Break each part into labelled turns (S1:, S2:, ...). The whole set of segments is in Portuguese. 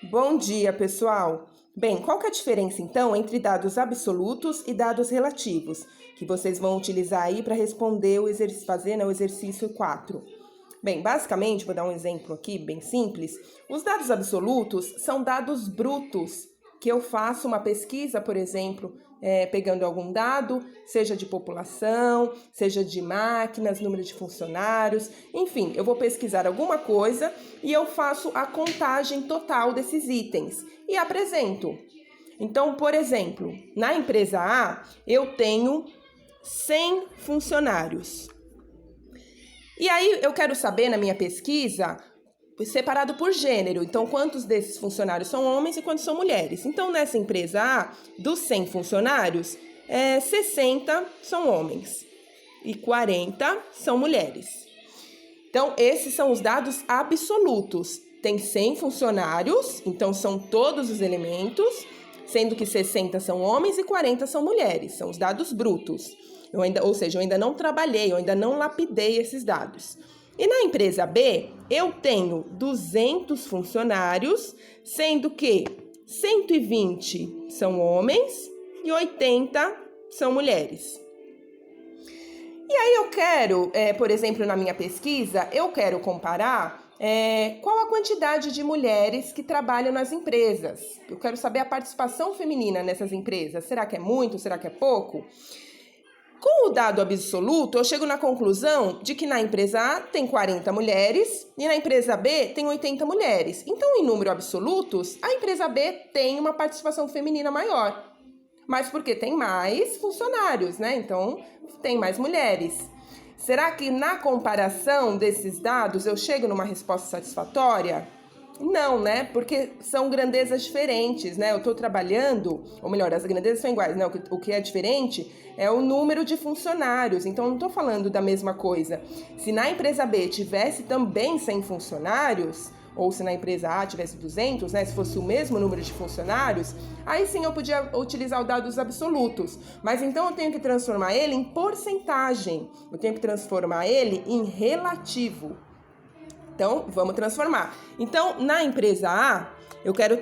S1: Bom dia, pessoal! Bem, qual que é a diferença então entre dados absolutos e dados relativos, que vocês vão utilizar aí para responder o exercício, o exercício 4? Bem, basicamente, vou dar um exemplo aqui bem simples. Os dados absolutos são dados brutos, que eu faço uma pesquisa, por exemplo, pegando algum dado, seja de população, seja de máquinas, número de funcionários, enfim, eu vou pesquisar alguma coisa e eu faço a contagem total desses itens e apresento. Então, por exemplo, na empresa A, eu tenho 100 funcionários. E aí eu quero saber na minha pesquisa, separado por gênero, então quantos desses funcionários são homens e quantos são mulheres. Então nessa empresa A, dos 100 funcionários, 60 são homens e 40 são mulheres. Então esses são os dados absolutos. Tem 100 funcionários, então são todos os elementos, sendo que 60 são homens e 40 são mulheres, são os dados brutos. Eu ainda não trabalhei, eu ainda não lapidei esses dados. E na empresa B, eu tenho 200 funcionários, sendo que 120 são homens e 80 são mulheres. E aí eu quero, por exemplo, na minha pesquisa, eu quero comparar qual a quantidade de mulheres que trabalham nas empresas. Eu quero saber a participação feminina nessas empresas. Será que é muito? Será que é pouco? Com o dado absoluto, eu chego na conclusão de que na empresa A tem 40 mulheres e na empresa B tem 80 mulheres. Então, em número absolutos, a empresa B tem uma participação feminina maior. Mas porque tem mais funcionários, né? Então, tem mais mulheres. Será que na comparação desses dados eu chego numa resposta satisfatória? Não, né? Porque são grandezas diferentes, né? Eu estou trabalhando, ou melhor, as grandezas são iguais, né? O que é diferente é o número de funcionários. Então, eu não estou falando da mesma coisa. Se na empresa B tivesse também 100 funcionários, ou se na empresa A tivesse 200, né? Se fosse o mesmo número de funcionários, aí sim eu podia utilizar os dados absolutos. Mas então eu tenho que transformar ele em porcentagem. Eu tenho que transformar ele em relativo. Então, vamos transformar. Então, na empresa A, eu quero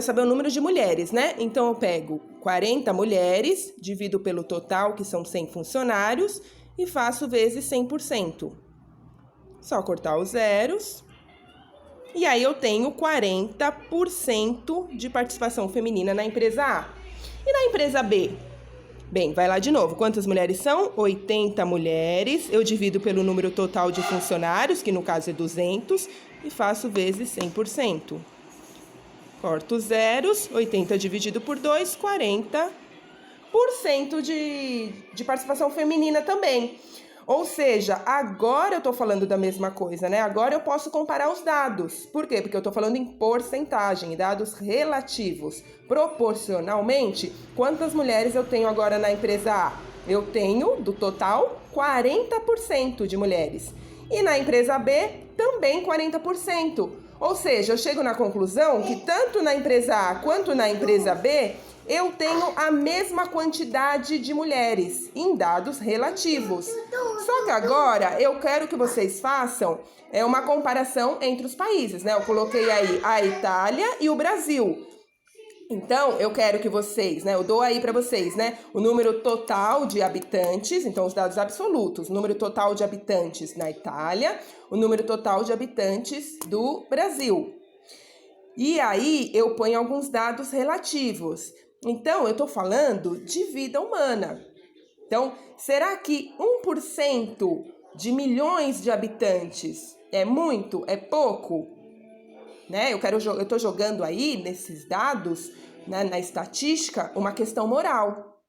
S1: saber o número de mulheres, né? Então, eu pego 40 mulheres, divido pelo total, que são 100 funcionários, e faço vezes 100%. Só cortar os zeros. E aí, eu tenho 40% de participação feminina na empresa A. E na empresa B? Bem, vai lá de novo. Quantas mulheres são? 80 mulheres. Eu divido pelo número total de funcionários, que no caso é 200, e faço vezes 100%. Corto os zeros. 80 dividido por 2, 40% de participação feminina também. Ou seja, agora eu estou falando da mesma coisa, né? Agora eu posso comparar os dados. Por quê? Porque eu estou falando em porcentagem, dados relativos. Proporcionalmente, quantas mulheres eu tenho agora na empresa A? Eu tenho, do total, 40% de mulheres. E na empresa B, também 40%. Ou seja, eu chego na conclusão que tanto na empresa A quanto na empresa B, eu tenho a mesma quantidade de mulheres em dados relativos. Só que agora eu quero que vocês façam uma comparação entre os países, né? Eu coloquei aí a Itália e o Brasil. Então, eu quero que vocês, né? Eu dou aí para vocês, né? O número total de habitantes, então os dados absolutos, o número total de habitantes na Itália, o número total de habitantes do Brasil. E aí, eu ponho alguns dados relativos. Então, eu estou falando de vida humana. Então, será que 1% de milhões de habitantes é muito? É pouco? Né? Eu estou jogando aí, nesses dados, né, na estatística, uma questão moral.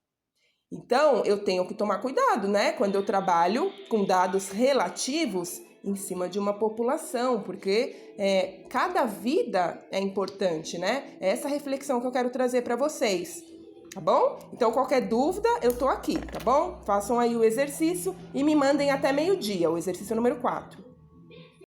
S1: Então, eu tenho que tomar cuidado, né? Quando eu trabalho com dados relativos em cima de uma população, porque cada vida é importante, né? É essa reflexão que eu quero trazer para vocês, tá bom? Então, qualquer dúvida, eu tô aqui, tá bom? Façam aí o exercício e me mandem até meio-dia, o exercício número 4.